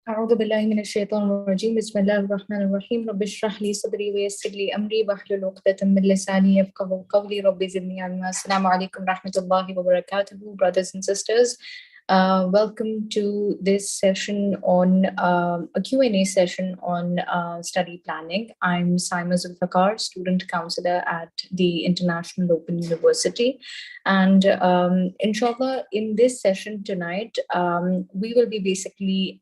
أعوذ بالله من الشيطان الرجيم بسم الله الرحمن الرحيم رب اشرح لي صدري ويسر لي أمري واحلل عقدة من لساني يفقهوا قولي ربي زدني علما. Assalamu alaikum rahmatullahi wa barakatuh, brothers and sisters. Welcome to this session on a Q&A session on study planning. I'm Saima Zulfikar, student counselor at the International Open University. And inshallah, in this session tonight, we will be basically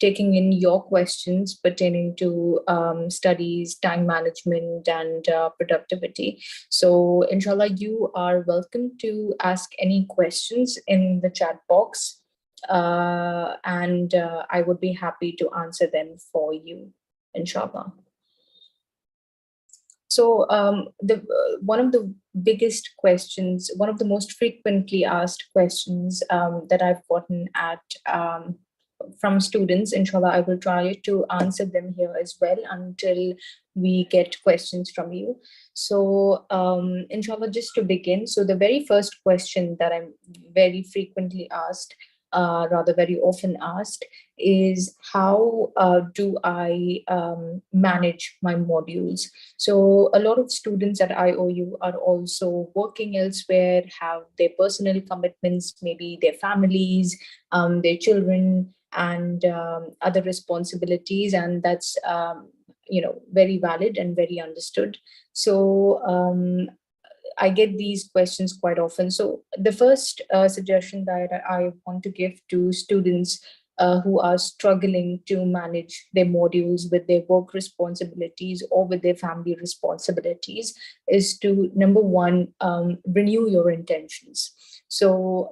taking in your questions pertaining to studies, time management, and productivity. So inshallah, you are welcome to ask any questions in the chat box, and I would be happy to answer them for you, inshallah. So one of the biggest questions, one of the most frequently asked questions that I've gotten from students, inshallah, I will try to answer them here as well until we get questions from you. So inshallah, just to begin, so the very first question that I'm very frequently asked, rather very often asked, is how do I manage my modules? So a lot of students at IOU are also working elsewhere, have their personal commitments, maybe their families, their children, and other responsibilities, and that's very valid and very understood. So I get these questions quite often. So the first suggestion that I want to give to students who are struggling to manage their modules with their work responsibilities or with their family responsibilities is to, number one, renew your intentions. So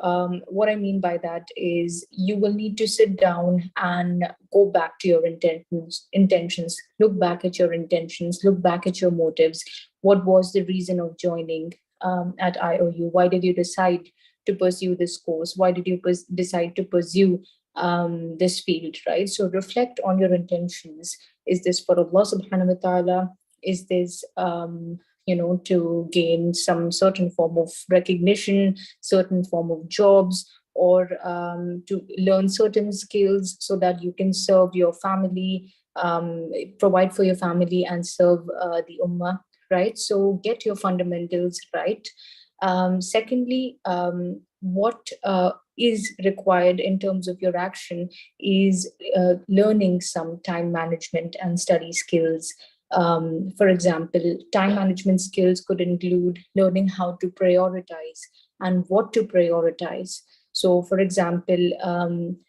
what I mean by that is you will need to sit down and go back to your intentions, look back at your intentions, look back at your motives. What was the reason of joining at IOU? Why did you decide to pursue this course? Why did you decide to pursue this field, right? So reflect on your intentions. Is this for Allah subhanahu wa ta'ala? Is this to gain some certain form of recognition, certain form of jobs, or to learn certain skills so that you can serve your family, provide for your family, and serve the ummah, right? So get your fundamentals right. Secondly, what is required in terms of your action is learning some time management and study skills. For example, time management skills could include learning how to prioritize and what to prioritize. So, for example,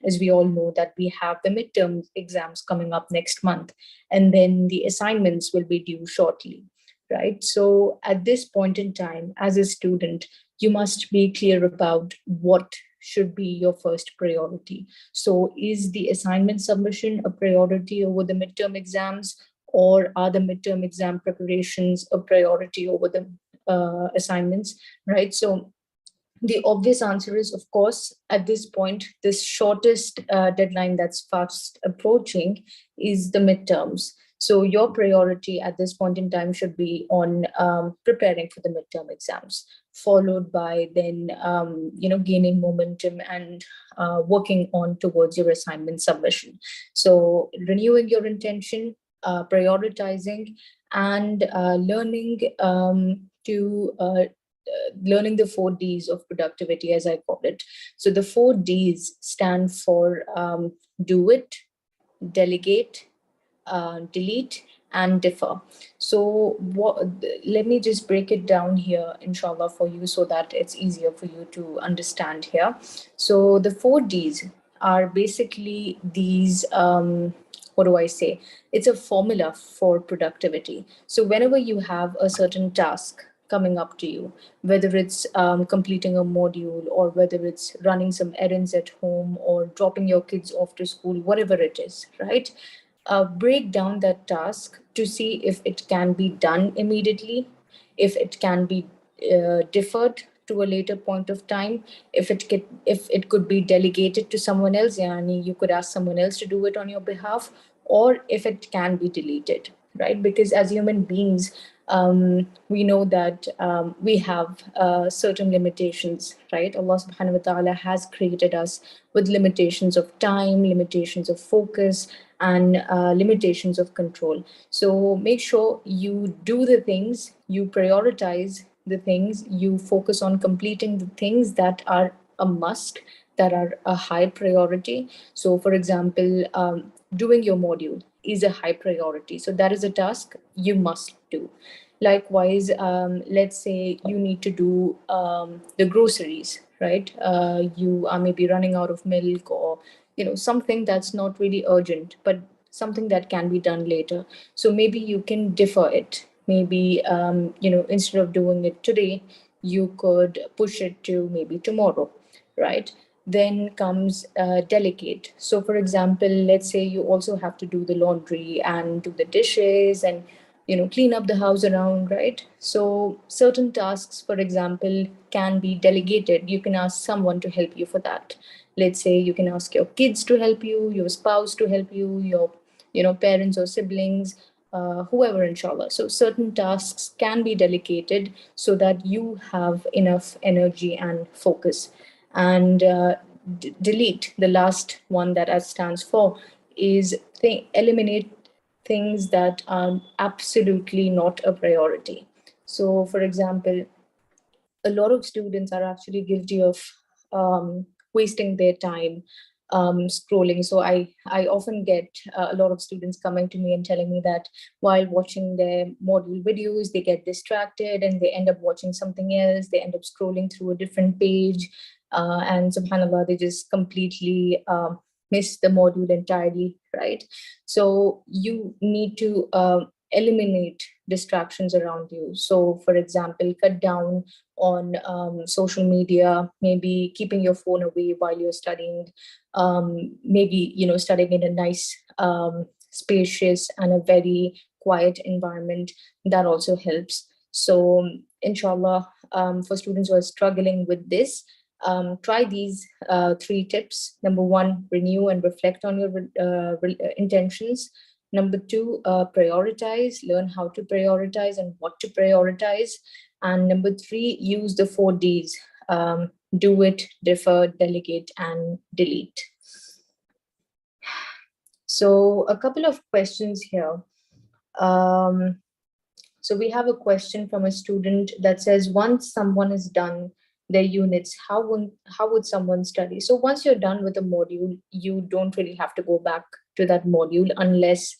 as we all know that we have the midterm exams coming up next month, and then the assignments will be due shortly, right? So at this point in time, as a student, you must be clear about what should be your first priority. So is the assignment submission a priority over the midterm exams, or are the midterm exam preparations a priority over the assignments, right? So the obvious answer is, of course, at this point, this shortest deadline that's fast approaching is the midterms. So your priority at this point in time should be on preparing for the midterm exams, followed by then, gaining momentum and working on towards your assignment submission. So renewing your intention, prioritizing, and learning learning the 4 Ds of productivity, as I call it. So the 4 Ds stand for do it, delegate, delete, and differ. So let me just break it down here, inshallah, for you so that it's easier for you to understand here. So the 4 Ds are basically these, what do I say? It's a formula for productivity. So whenever you have a certain task coming up to you, whether it's completing a module, or whether it's running some errands at home, or dropping your kids off to school, whatever it is, right? Break down that task to see if it can be done immediately, if it can be deferred to a later point of time, if it could be delegated to someone else, yani you could ask someone else to do it on your behalf, or if it can be deleted, right? Because as human beings, we know that we have certain limitations, right? Allah subhanahu wa ta'ala has created us with limitations of time, limitations of focus, and limitations of control. So make sure you do the things, you prioritize the things, you focus on completing the things that are a must, that are a high priority. So, for example, doing your module is a high priority. So, that is a task you must do. Likewise, let's say you need to do the groceries, right? You are maybe running out of milk, or something that's not really urgent, but something that can be done later. So maybe you can defer it. Maybe instead of doing it today, you could push it to maybe tomorrow, right? Then comes delegate. So, for example, let's say you also have to do the laundry and do the dishes and clean up the house around, right? So certain tasks, for example, can be delegated. You can ask someone to help you for that. Let's say you can ask your kids to help you, your spouse to help you, your parents or siblings, whoever, inshallah. So certain tasks can be delegated so that you have enough energy and focus. And delete, the last one that S stands for, is eliminate things that are absolutely not a priority. So, for example, a lot of students are actually guilty of wasting their time scrolling. So I often get a lot of students coming to me and telling me that while watching their module videos, they get distracted and they end up watching something else. They end up scrolling through a different page, and subhanallah, they just completely miss the module entirely, right? So you need to eliminate distractions around you. So, for example, cut down on social media, maybe keeping your phone away while you're studying, maybe studying in a nice, spacious, and a very quiet environment. That also helps. So, inshallah, for students who are struggling with this, try these three tips. Number one, renew and reflect on your intentions. Number two, prioritize, learn how to prioritize and what to prioritize. And number three, use the 4 Ds: do it, defer, delegate, and delete. So, a couple of questions here. So, we have a question from a student that says, once someone is done their units, how would someone study? So, once you're done with a module, you don't really have to go back to that module unless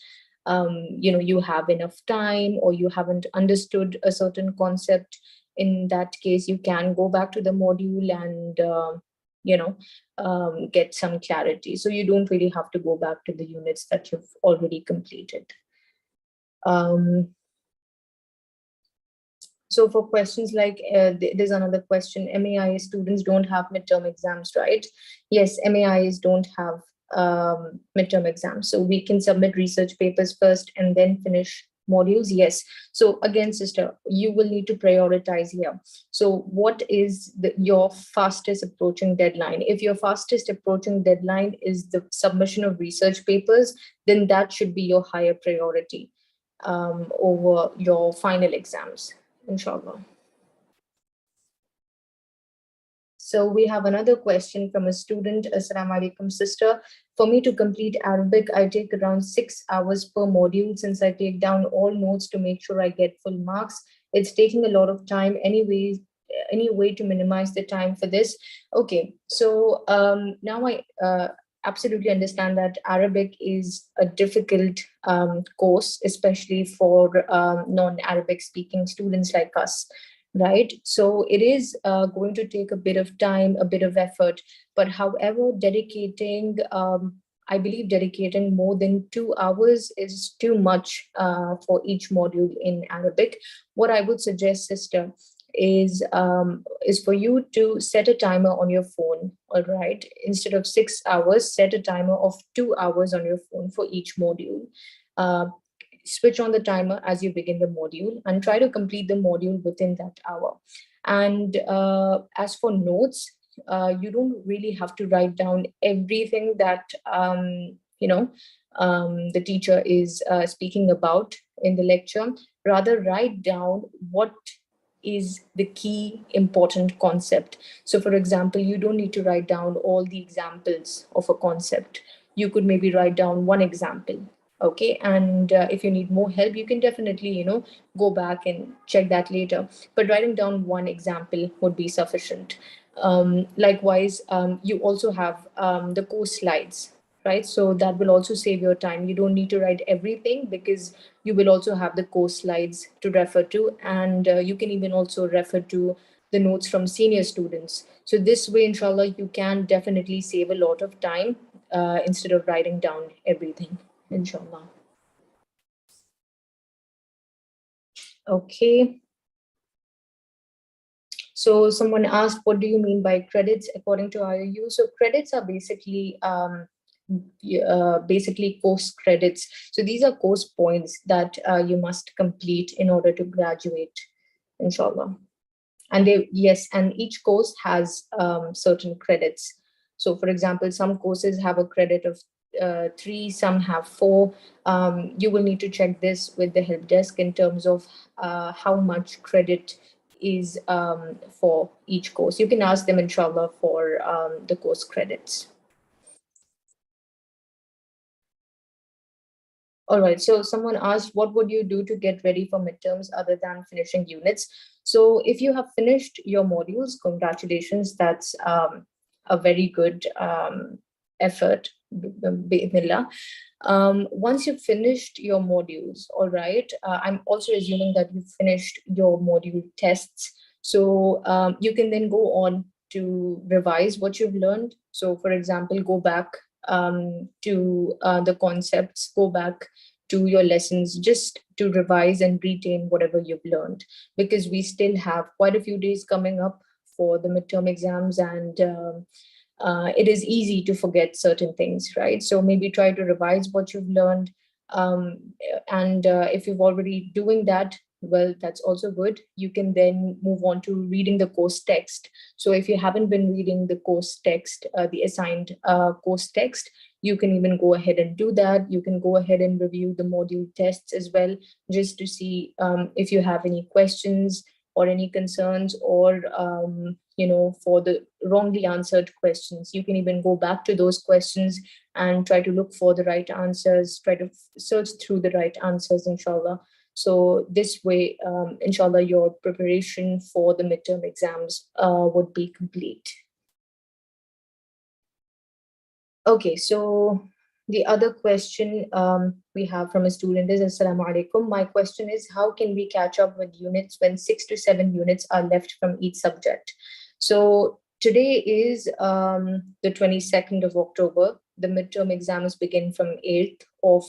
you have enough time or you haven't understood a certain concept. In that case, you can go back to the module and get some clarity. So you don't really have to go back to the units that you've already completed. So for questions like, there's another question, MAI students don't have midterm exams, right? Yes, MAIs don't have midterm exams. So we can submit research papers first and then finish modules. Yes. So again, sister, you will need to prioritize here. So what is your fastest approaching deadline? If your fastest approaching deadline is the submission of research papers, then that should be your higher priority over your final exams, inshallah. So we have another question from a student. Assalamu alaikum, sister. For me to complete Arabic, I take around 6 hours per module. Since I take down all notes to make sure I get full marks, it's taking a lot of time. Anyways, any way to minimize the time for this? Okay, so now I absolutely understand that Arabic is a difficult course, especially for non-Arabic speaking students like us, right? So it is going to take a bit of time, a bit of effort, but however, I believe dedicating more than 2 hours is too much for each module in Arabic. What I would suggest, sister, is for you to set a timer on your phone. All right, instead of 6 hours, set a timer of 2 hours on your phone for each module. Switch on the timer as you begin the module and try to complete the module within that hour. And as for notes, you don't really have to write down everything that the teacher is speaking about in the lecture. Rather, write down what is the key important concept. So for example, you don't need to write down all the examples of a concept. You could maybe write down one example. Okay, and if you need more help, you can definitely, go back and check that later. But writing down one example would be sufficient. Likewise, you also have the course slides, right? So that will also save your time. You don't need to write everything because you will also have the course slides to refer to, and you can even also refer to the notes from senior students. So this way, inshallah, you can definitely save a lot of time instead of writing down everything, inshallah. Okay. So someone asked, what do you mean by credits according to IOU? So credits are basically course credits. So these are course points that you must complete in order to graduate, inshallah. And each course has certain credits. So for example, some courses have a credit of 3, some have 4. You will need to check this with the help desk in terms of how much credit is for each course. You can ask them, inshallah, for the course credits. All right, so someone asked, what would you do to get ready for midterms other than finishing units? So if you have finished your modules, congratulations, that's a very good effort, bismillah. Once you've finished your modules, all right, I'm also assuming that you've finished your module tests. So you can then go on to revise what you've learned. So for example, go back to the concepts, go back to your lessons just to revise and retain whatever you've learned, because we still have quite a few days coming up for the midterm exams, and it is easy to forget certain things, right? So maybe try to revise what you've learned. And if you've already doing that, well, that's also good. You can then move on to reading the course text. So if you haven't been reading the course text, the assigned course text, you can even go ahead and do that. You can go ahead and review the module tests as well, just to see if you have any questions or any concerns, or for the wrongly answered questions, you can even go back to those questions and try to look for the right answers, try to search through the right answers, inshallah. So this way, inshallah, your preparation for the midterm exams would be complete. Okay, so the other question we have from a student is, Assalamu alaikum. My question is, how can we catch up with units when 6 to 7 units are left from each subject? So today is the 22nd of October. The midterm exams begin from 8th of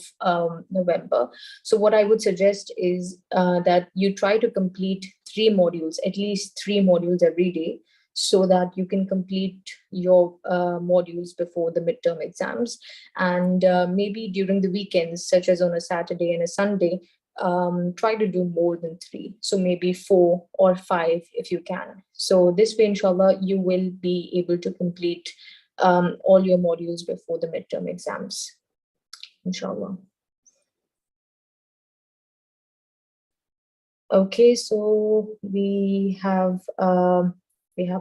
November. So what I would suggest is that you try to complete 3 modules, at least 3 modules every day, so that you can complete your modules before the midterm exams. And maybe during the weekends, such as on a Saturday and a Sunday, try to do more than 3. So maybe 4 or 5 if you can. So this way, inshallah, you will be able to complete all your modules before the midterm exams, inshallah. Okay, so we have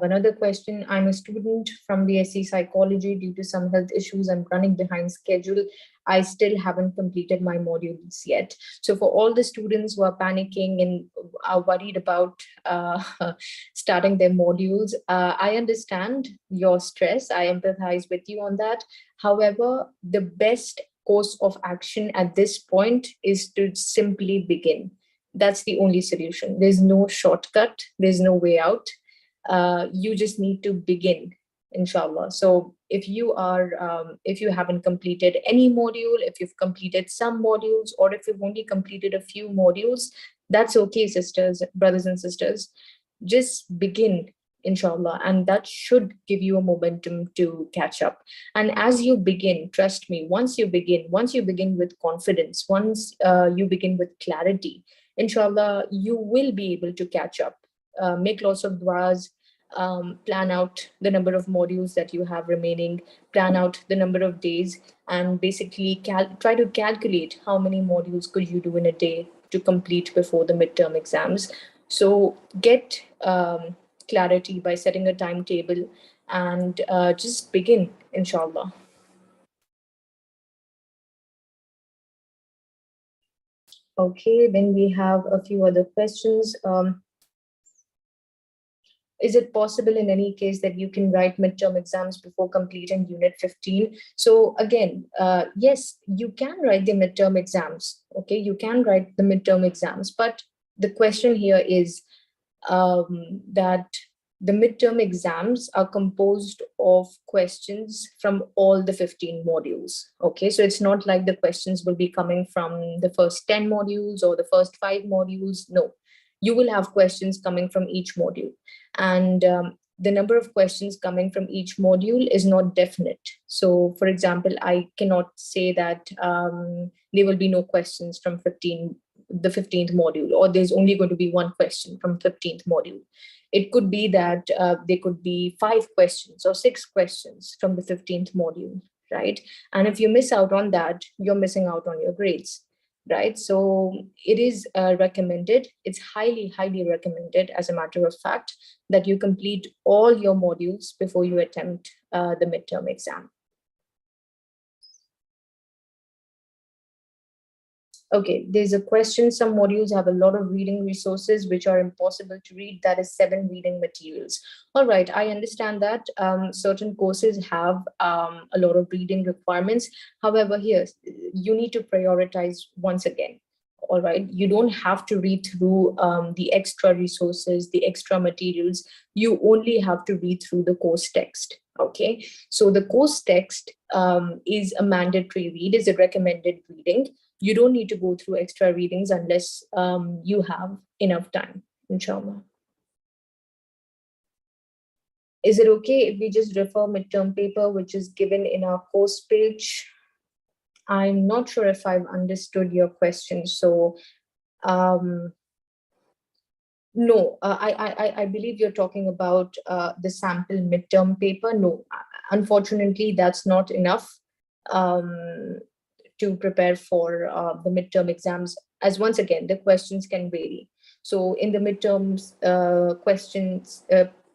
another question. I'm a student from BSc Psychology. Due to some health issues, I'm running behind schedule. I still haven't completed my modules yet. So for all the students who are panicking and are worried about starting their modules, I understand your stress. I empathize with you on that. However, the best course of action at this point is to simply begin. That's the only solution. There's no shortcut. There's no way out. You just need to begin, inshallah. So if you haven't completed any module, if you've completed some modules, or if you've only completed a few modules, that's okay, brothers and sisters. Just begin, inshallah, and that should give you a momentum to catch up. And as you begin, trust me, once you begin with confidence, once you begin with clarity, inshallah, you will be able to catch up. Make lots of du'as, plan out the number of modules that you have remaining, plan out the number of days, and basically try to calculate how many modules could you do in a day to complete before the midterm exams. So get clarity by setting a timetable and just begin, inshallah. Okay, then we have a few other questions. Is it possible in any case that you can write midterm exams before completing unit 15? So again, yes, you can write the midterm exams. Okay, you can write the midterm exams, but the question here is that the midterm exams are composed of questions from all the 15 modules. Okay, so it's not like the questions will be coming from the first 10 modules or the first 5 modules. No, you will have questions coming from each module. And the number of questions coming from each module is not definite. So, for example, I cannot say that there will be no questions from the 15th module, or there's only going to be one question from 15th module. It could be that there could be 5 questions or 6 questions from the 15th module, right? And if you miss out on that, you're missing out on your grades, right? So it is recommended, it's highly, highly recommended, as a matter of fact, that you complete all your modules before you attempt the midterm exam. Okay, there's a question. Some modules have a lot of reading resources which are impossible to read. That is 7 reading materials. All right, I understand that certain courses have a lot of reading requirements. However, here, you need to prioritize once again. All right, you don't have to read through the extra resources, the extra materials. You only have to read through the course text. Okay, so the course text is a mandatory read, is a recommended reading. You don't need to go through extra readings unless you have enough time, inshallah. Is it okay if we just refer midterm paper, which is given in our course page? I'm not sure if I've understood your question. So, no, I believe you're talking about the sample midterm paper. No, unfortunately, that's not enough to prepare for the midterm exams, as once again, the questions can vary. So in the midterms questions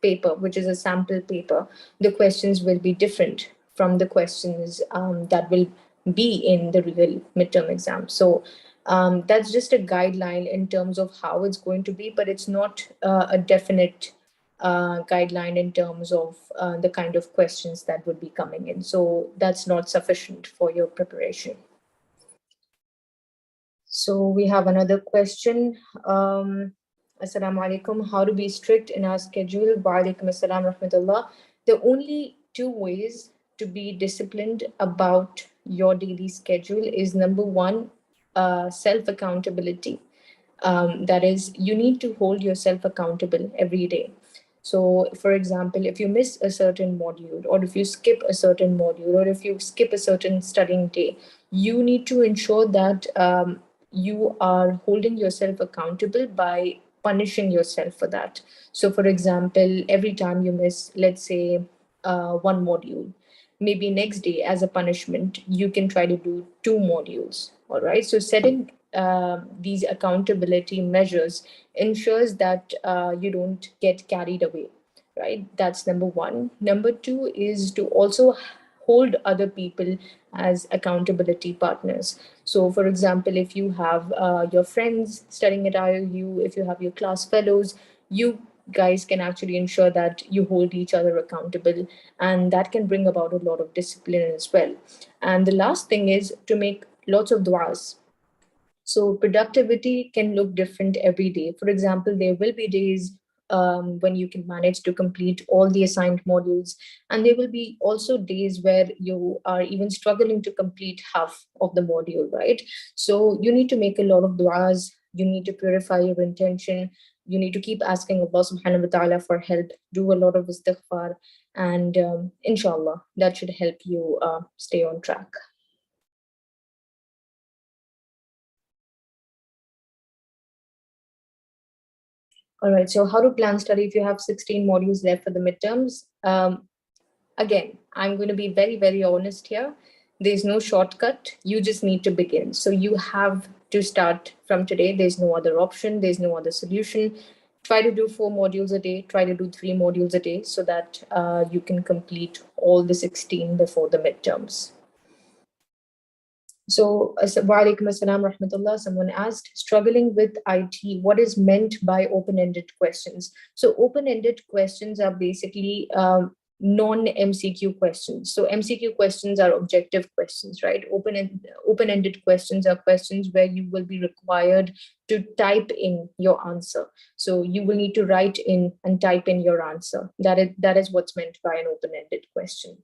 paper, which is a sample paper, the questions will be different from the questions that will be in the real midterm exam. So that's just a guideline in terms of how it's going to be, but it's not a definite guideline in terms of the kind of questions that would be coming in. So that's not sufficient for your preparation. So we have another question. Assalamu alaikum. How to be strict in our schedule? Wa alaikum assalam rahmatullah. The only 2 ways to be disciplined about your daily schedule is, number one, self accountability. That is, you need to hold yourself accountable every day. So, for example, if you miss a certain module, or if you skip a certain module, or if you skip a certain studying day, you need to ensure that you are holding yourself accountable by punishing yourself for that. So, for example, every time you miss, let's say, one module, maybe next day as a punishment, you can try to do 2 modules. All right. So, setting these accountability measures ensures that you don't get carried away, right? That's number one. Number two is to also hold other people as accountability partners. So, for example, if you have your friends studying at IOU, if you have your class fellows, you guys can actually ensure that you hold each other accountable, and that can bring about a lot of discipline as well. And the last thing is to make lots of du'as. So productivity can look different every day. For example, there will be days when you can manage to complete all the assigned modules, and there will be also days where you are even struggling to complete half of the module, right? So you need to make a lot of du'as, you need to purify your intention, you need to keep asking Allah subhanahu wa ta'ala for help, do a lot of istighfar, and inshallah, that should help you stay on track. All right, so how to plan study if you have 16 modules left for the midterms? Again, I'm going to be very, very honest here. There's no shortcut. You just need to begin. So you have to start from today. There's no other option. There's no other solution. Try to do 4 modules a day. Try to do 3 modules a day so that you can complete all the 16 before the midterms. So, Walaikum Assalam Rahmatullah. Someone asked, struggling with IT, what is meant by open-ended questions? So, open-ended questions are basically non-MCQ questions. So, MCQ questions are objective questions, right? Open-ended questions are questions where you will be required to type in your answer. So, you will need to write in and type in your answer. That is what's meant by an open-ended question.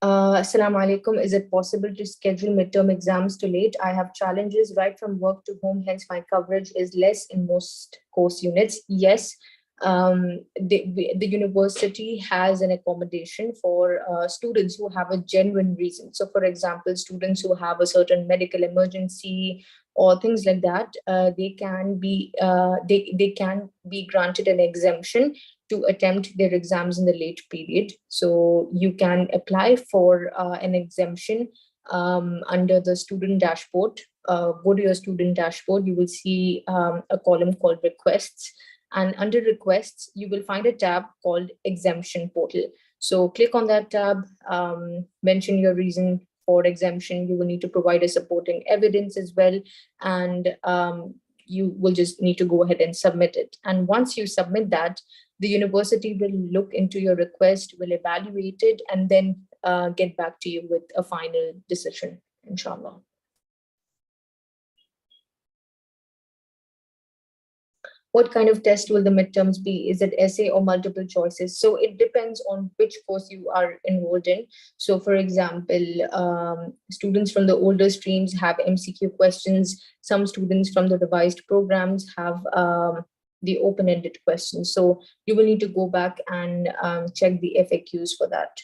Assalamu alaikum. Is it possible to schedule midterm exams too late? I have challenges right from work to home, hence my coverage is less in most course units. Yes, the university has an accommodation for students who have a genuine reason. So, for example, students who have a certain medical emergency or things like that, they can be granted an exemption to attempt their exams in the late period. So you can apply for an exemption under the student dashboard. Go to your student dashboard, you will see a column called requests. And under requests, you will find a tab called exemption portal. So click on that tab, mention your reason for exemption. You will need to provide a supporting evidence as well. And you will just need to go ahead and submit it. And once you submit that, the university will look into your request, will evaluate it, and then get back to you with a final decision, inshallah. What kind of test will the midterms be? Is it essay or multiple choices? So it depends on which course you are enrolled in. So for example, students from the older streams have MCQ questions. Some students from the revised programs have the open-ended questions. So you will need to go back and check the FAQs for that.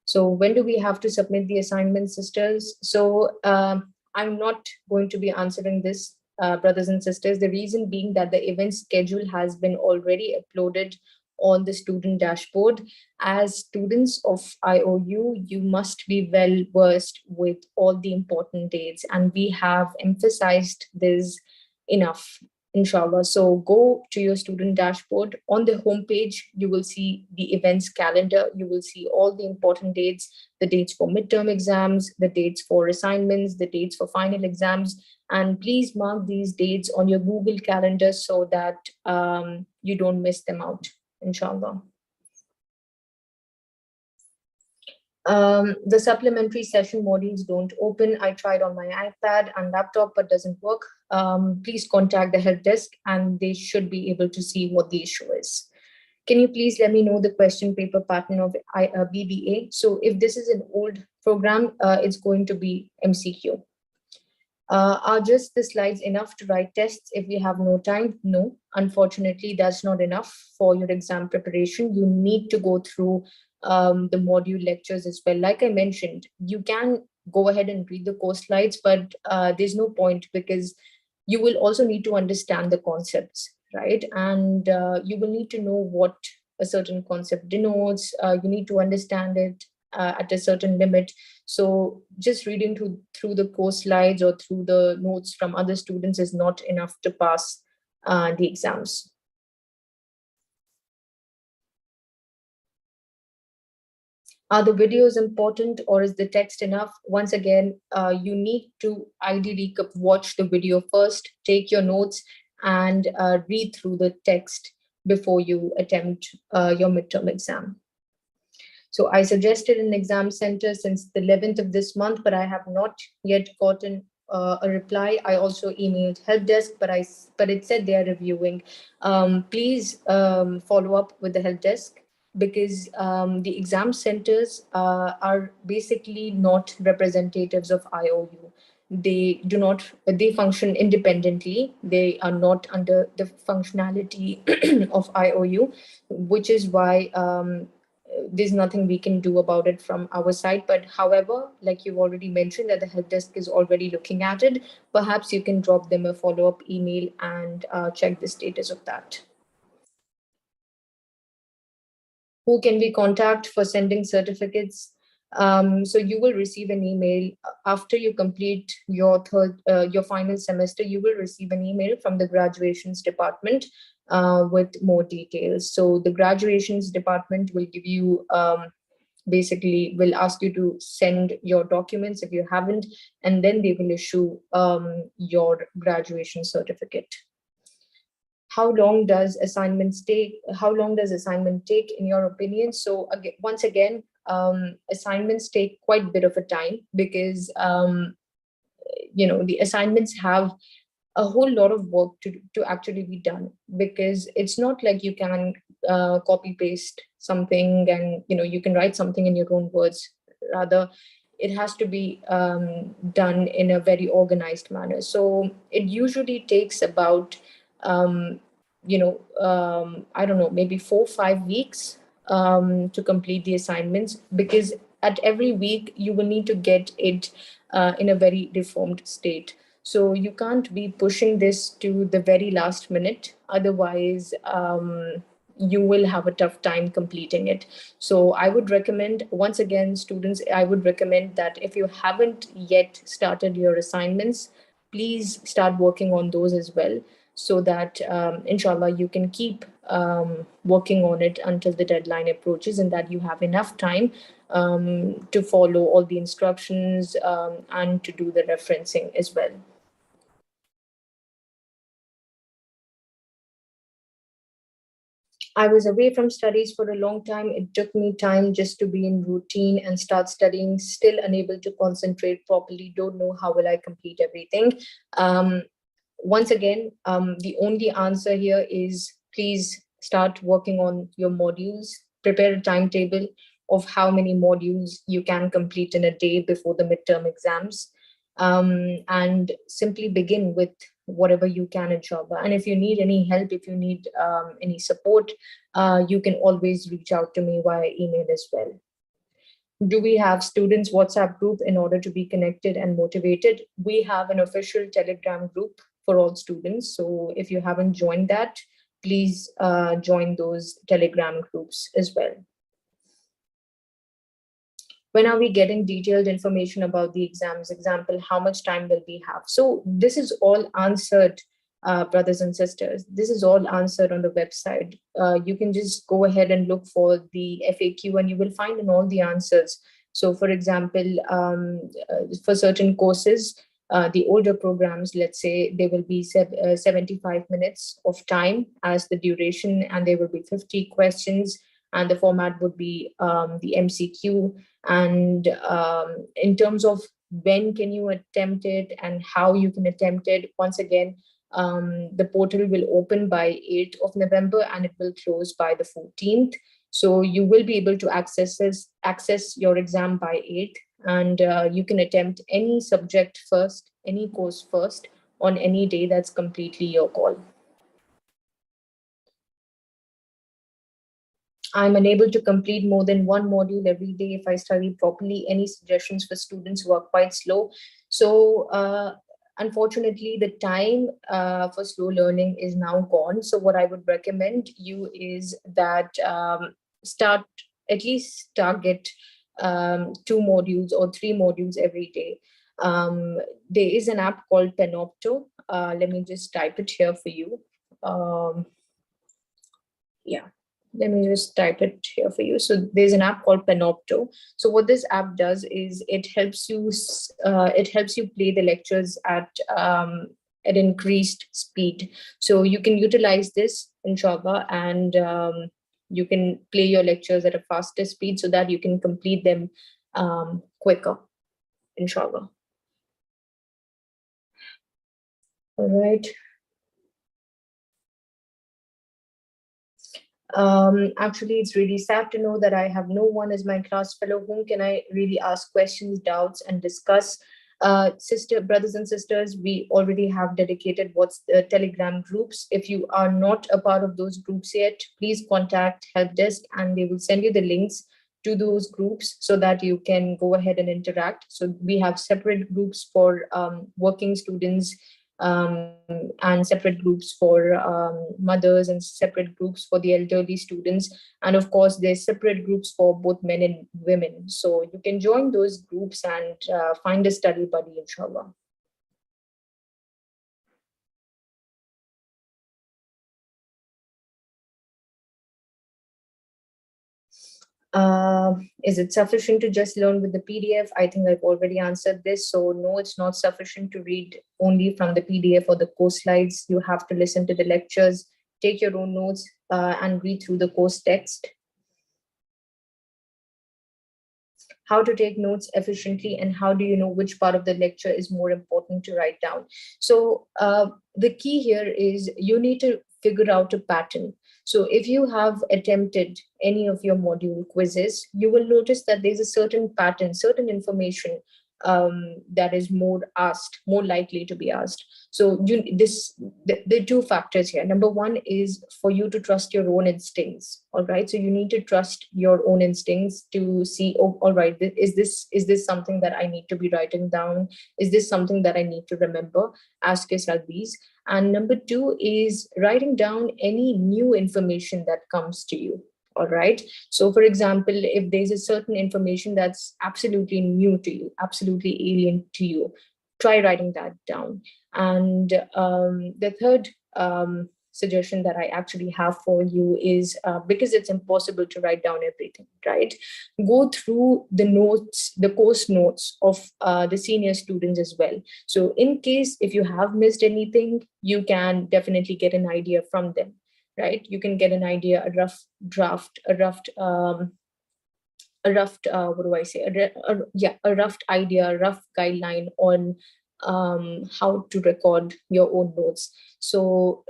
So when do we have to submit the assignment, sisters? So I'm not going to be answering this, brothers and sisters. The reason being that the event schedule has been already uploaded on the student dashboard. As students of IOU, you must be well versed with all the important dates, and we have emphasized this enough, inshallah. So go to your student dashboard. On the homepage, you will see the events calendar. You will see all the important dates, the dates for midterm exams, the dates for assignments, the dates for final exams. And please mark these dates on your Google Calendar so that you don't miss them out, inshallah. The supplementary session modules don't open. I tried on my iPad and laptop, but doesn't work. Please contact the help desk and they should be able to see what the issue is. Can you please let me know the question paper pattern of BBA? So if this is an old program, it's going to be MCQ. Are just the slides enough to write tests if we have no time? No, unfortunately, that's not enough for your exam preparation. You need to go through the module lectures as well. Like I mentioned, you can go ahead and read the course slides, but there's no point because you will also need to understand the concepts, right? And you will need to know what a certain concept denotes. You need to understand it at a certain limit. So just reading through the course slides or through the notes from other students is not enough to pass the exams. Are the videos important or is the text enough? Once again, you need to ideally watch the video first, take your notes and read through the text before you attempt your midterm exam. So I suggested an exam center since the 11th of this month, but I have not yet gotten a reply. I also emailed help desk, but it said they are reviewing. Please follow up with the help desk because the exam centers are basically not representatives of IOU. They function independently. They are not under the functionality of IOU, which is why there's nothing we can do about it from our side. But however, like you've already mentioned that the help desk is already looking at it, perhaps you can drop them a follow-up email and check the status of that. Who can we contact for sending certificates? So you will receive an email after you complete your final semester. You will receive an email from the graduations department with more details. So the graduations department will give you basically will ask you to send your documents if you haven't, and then they will issue your graduation certificate. How long does assignments take? How long does assignment take in your opinion? So again, once again, assignments take quite a bit of a time because the assignments have a whole lot of work to actually be done, because it's not like you can copy paste something and you can write something in your own words. Rather, it has to be done in a very organized manner. So it usually takes about I don't know, maybe 4 or 5 weeks to complete the assignments, because at every week you will need to get it in a very deformed state. So you can't be pushing this to the very last minute. Otherwise, you will have a tough time completing it. So I would recommend, once again, students, I would recommend that if you haven't yet started your assignments, please start working on those as well, so that inshallah you can keep working on it until the deadline approaches, and that you have enough time to follow all the instructions and to do the referencing as well. I was away from studies for a long time. It took me time just to be in routine and start studying, still unable to concentrate properly, don't know how will I complete everything. Um, Once again, the only answer here is please start working on your modules, prepare a timetable of how many modules you can complete in a day before the midterm exams, and simply begin with whatever you can, inshallah. And if you need any help, if you need any support, you can always reach out to me via email as well. Do we have students WhatsApp group in order to be connected and motivated? We have an official Telegram group for all students. So if you haven't joined that, please join those Telegram groups as well. When are we getting detailed information about the exams? Example, how much time will we have? So this is all answered, brothers and sisters. This is all answered on the website. You can just go ahead and look for the FAQ and you will find in all the answers. So for example, for certain courses, the older programs, let's say, there will be 75 minutes of time as the duration, and there will be 50 questions, and the format would be the MCQ. And in terms of when can you attempt it and how you can attempt it, once again, the portal will open by 8th of November and it will close by the 14th. So you will be able to access your exam by 8th, and you can attempt any subject first, any course first, on any day. That's completely your call. I'm unable to complete more than one module every day if I study properly. Any suggestions for students who are quite slow? So unfortunately, the time for slow learning is now gone. So what I would recommend you is that start at least target 2 modules or 3 modules every day. There is an app called Panopto. Let me just type it here for you. Yeah, let me just type it here for you. So there's an app called Panopto. So what this app does is it helps you play the lectures at increased speed. So you can utilize this, inshallah, and you can play your lectures at a faster speed so that you can complete them quicker, inshallah. All right. Actually, it's really sad to know that I have no one as my class fellow whom can I really ask questions, doubts, and discuss. Brothers and sisters, we already have dedicated Telegram groups. If you are not a part of those groups yet, please contact help desk and they will send you the links to those groups so that you can go ahead and interact. So we have separate groups for working students, and separate groups for mothers, and separate groups for the elderly students. And of course, there's separate groups for both men and women. So you can join those groups and find a study buddy, inshallah. Is it sufficient to just learn with the PDF? I think I've already answered this. So no, it's not sufficient to read only from the PDF or the course slides. You have to listen to the lectures, take your own notes, and read through the course text. How to take notes efficiently, and how do you know which part of the lecture is more important to write down? So the key here is you need to figure out a pattern. So if you have attempted any of your module quizzes, you will notice that there's a certain pattern, certain information that is more likely to be asked. So the two factors here. Number one is for you to trust your own instincts. All right. So you need to trust your own instincts to see, oh, all right, is this something that I need to be writing down? Is this something that I need to remember? Ask yourself these. And number two is writing down any new information that comes to you. All right. So, for example, if there's a certain information that's absolutely new to you, absolutely alien to you, try writing that down. And the third suggestion that I actually have for you is because it's impossible to write down everything, right? Go through the notes, the course notes of the senior students as well. So, in case if you have missed anything, you can definitely get an idea from them. Right, you can get an idea, a rough draft, a rough what do I say? A rough idea, a rough guideline on how to record your own notes. So,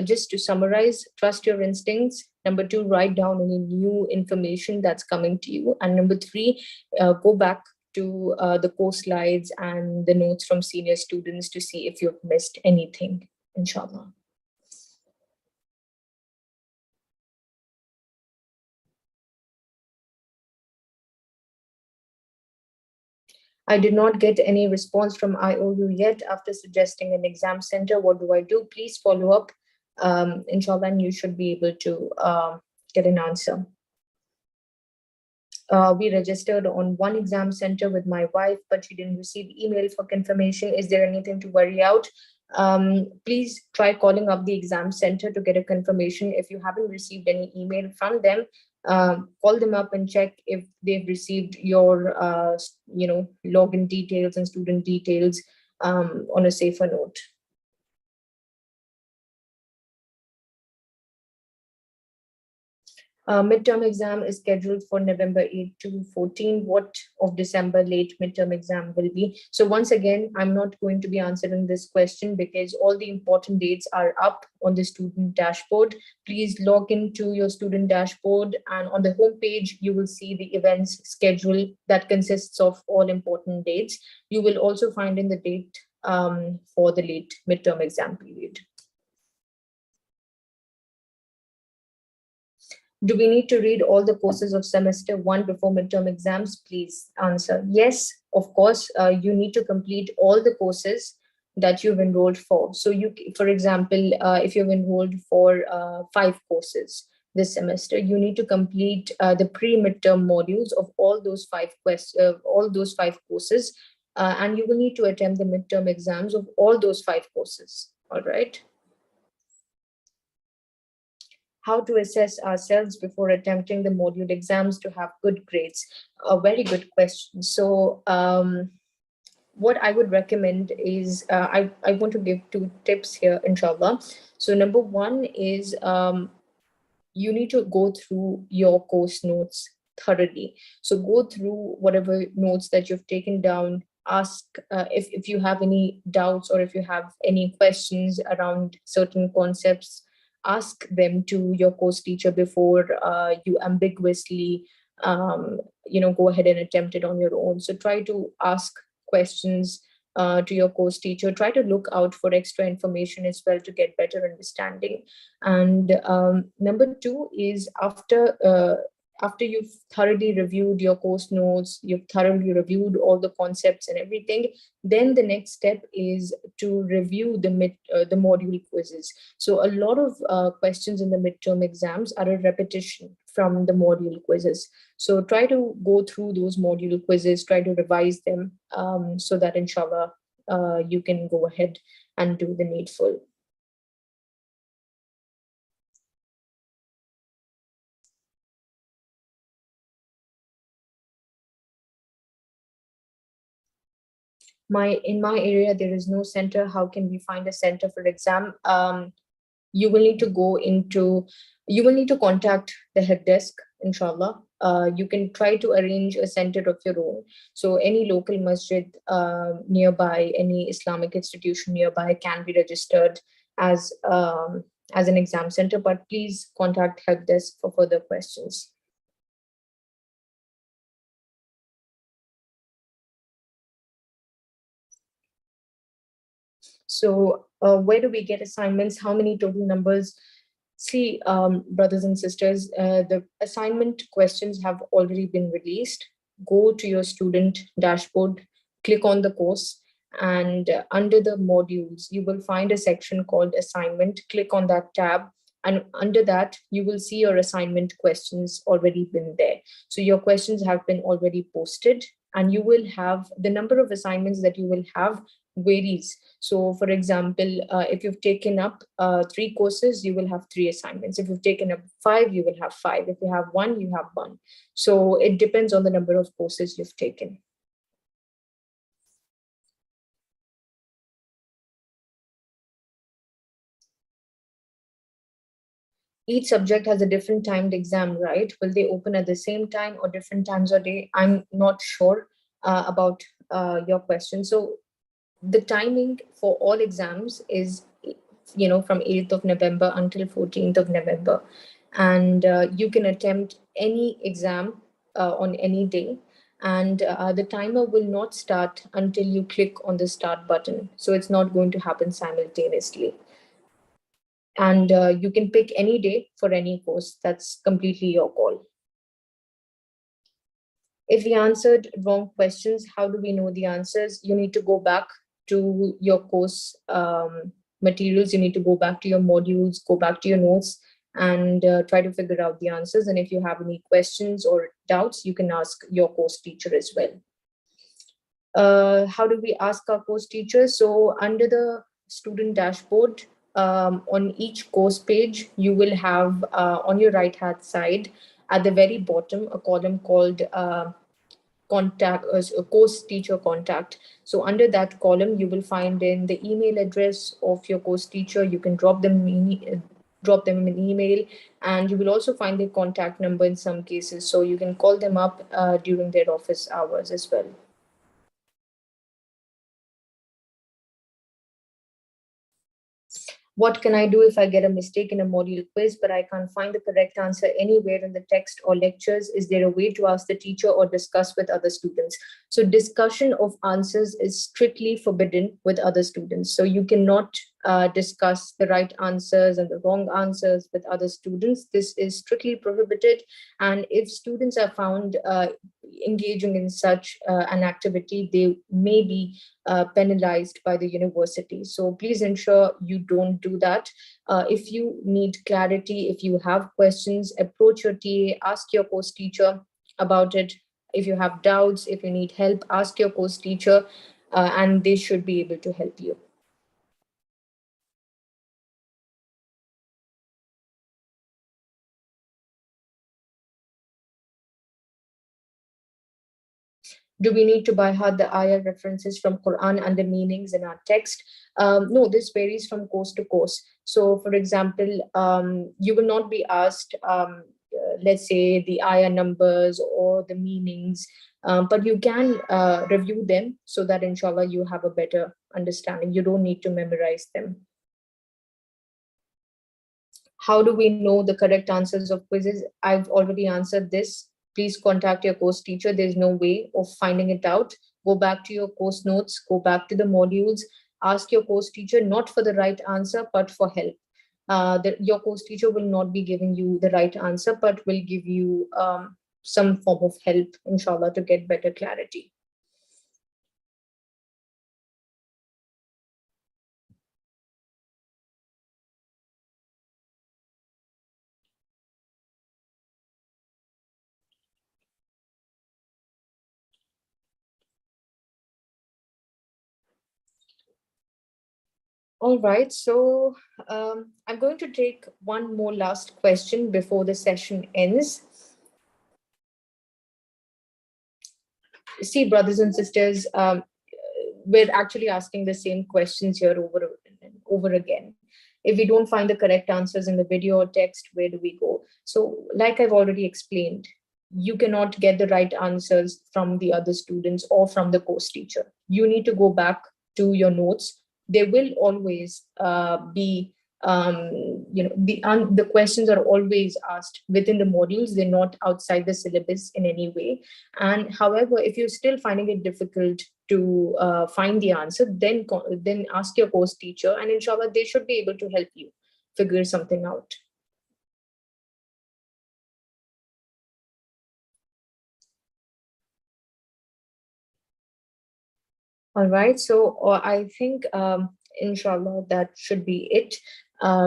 just to summarize, trust your instincts. Number two, write down any new information that's coming to you. And number three, go back to the course slides and the notes from senior students to see if you've missed anything, inshallah. I did not get any response from IOU yet after suggesting an exam center. What do I do? Please follow up, inshallah, and you should be able to get an answer. We registered on one exam center with my wife, but she didn't receive email for confirmation. Is there anything to worry out? Please try calling up the exam center to get a confirmation. If you haven't received any email from them, call them up and check if they've received your login details and student details on a safer note. Midterm exam is scheduled for November 8 to 14. What of December late midterm exam will be? So once again, I'm not going to be answering this question because all the important dates are up on the student dashboard. Please log into your student dashboard, and on the home page, you will see the events schedule that consists of all important dates. You will also find in the date for the late midterm exam period. Do we need to read all the courses of semester one before midterm exams? Please answer. Yes, of course, you need to complete all the courses that you've enrolled for. So for example, if you've enrolled for 5 courses this semester, you need to complete the pre-midterm modules of all those 5 courses, and you will need to attempt the midterm exams of all those 5 courses. All right. How to assess ourselves before attempting the module exams to have good grades? A very good question. So what I would recommend is, I want to give 2 tips here, inshallah. So number one is you need to go through your course notes thoroughly. So go through whatever notes that you've taken down. Ask if you have any doubts or if you have any questions around certain concepts, ask them to your course teacher before you ambiguously go ahead and attempt it on your own. So try to ask questions to your course teacher. Try to look out for extra information as well to get better understanding. And number 2 is, after after you've thoroughly reviewed your course notes, you've thoroughly reviewed all the concepts and everything, then the next step is to review the module quizzes. So a lot of questions in the midterm exams are a repetition from the module quizzes. So try to go through those module quizzes, try to revise them, so that inshallah you can go ahead and do the needful. In my area there is no center. How can we find a center for exam? You will need to contact the head desk, inshallah. You can try to arrange a center of your own. So any local masjid nearby, any Islamic institution nearby can be registered as an exam center, but please contact help desk for further questions. So where do we get assignments? How many total numbers? See, brothers and sisters, the assignment questions have already been released. Go to your student dashboard, click on the course, and under the modules, you will find a section called assignment. Click on that tab, and under that, you will see your assignment questions already been there. So your questions have been already posted, and you will have the number of assignments that you will have varies. So for example, if you've taken up 3 courses, you will have 3 assignments. If you've taken up 5, you will have 5. If you have 1, you have 1. So it depends on the number of courses you've taken. Each subject has a different timed exam, right? Will they open at the same time or different times a day? I'm not sure about your question. So the timing for all exams is from 8th of November until 14th of November, and you can attempt any exam on any day, and the timer will not start until you click on the start button, so it's not going to happen simultaneously. And you can pick any day for any course. That's completely your call. If we answered wrong questions, how do we know the answers? You need to go back to your course materials. You need to go back to your modules, go back to your notes, and try to figure out the answers. And if you have any questions or doubts, you can ask your course teacher as well. How do we ask our course teacher? So under the student dashboard, on each course page, you will have on your right hand side at the very bottom a column called contact, course teacher contact. So under that column, you will find in the email address of your course teacher. You can drop them an email, and you will also find their contact number in some cases. So you can call them up during their office hours as well. What can I do if I get a mistake in a module quiz, but I can't find the correct answer anywhere in the text or lectures? Is there a way to ask the teacher or discuss with other students? So discussion of answers is strictly forbidden with other students. So you cannot discuss the right answers and the wrong answers with other students. This is strictly prohibited. And if students are found engaging in such an activity, they may be penalized by the university. So please ensure you don't do that. If you need clarity, if you have questions, approach your TA, ask your course teacher about it. If you have doubts, if you need help, ask your course teacher, and they should be able to help you. Do we need to by heart the ayah references from Quran and the meanings in our text? No, this varies from course to course. So, for example, you will not be asked, let's say, the ayah numbers or the meanings, but you can review them so that, inshallah, you have a better understanding. You don't need to memorize them. How do we know the correct answers of quizzes? I've already answered this. Please contact your course teacher. There's no way of finding it out. Go back to your course notes, go back to the modules, ask your course teacher, not for the right answer, but for help. your course teacher will not be giving you the right answer, but will give you some form of help, inshallah, to get better clarity. All right, so I'm going to take one more last question before the session ends. See, brothers and sisters, we're actually asking the same questions here over and over again. If we don't find the correct answers in the video or text, where do we go? So, like I've already explained, you cannot get the right answers from the other students or from the course teacher. You need to go back to your notes. There will always be the questions are always asked within the modules. They're not outside the syllabus in any way. And however, if you're still finding it difficult to find the answer, then ask your course teacher, and inshallah they should be able to help you figure something out. All right, so I think inshallah that should be it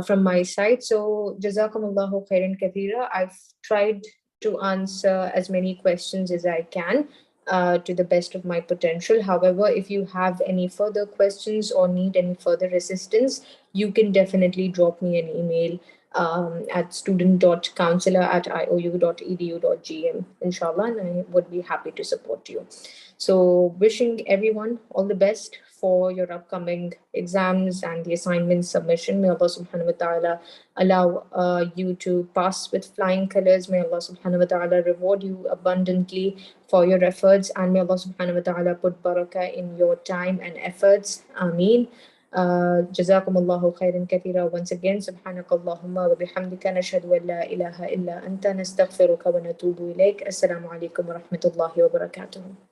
from my side. So jazakumullahu khairan kathira. I've tried to answer as many questions as I can to the best of my potential. However, if you have any further questions or need any further assistance, you can definitely drop me an email at student.counselor@iou.edu.gm, inshallah, and I would be happy to support you. So, wishing everyone all the best for your upcoming exams and the assignment submission. May Allah subhanahu wa ta'ala allow you to pass with flying colors. May Allah subhanahu wa ta'ala reward you abundantly for your efforts. And may Allah subhanahu wa ta'ala put barakah in your time and efforts. Ameen. جزاكم الله خيرا كثيرا. Once again, سبحانك اللهم وبحمدك نشهد أن لا إله إلا أنت نستغفرك ونتوب إليك. السلام عليكم ورحمة الله وبركاته.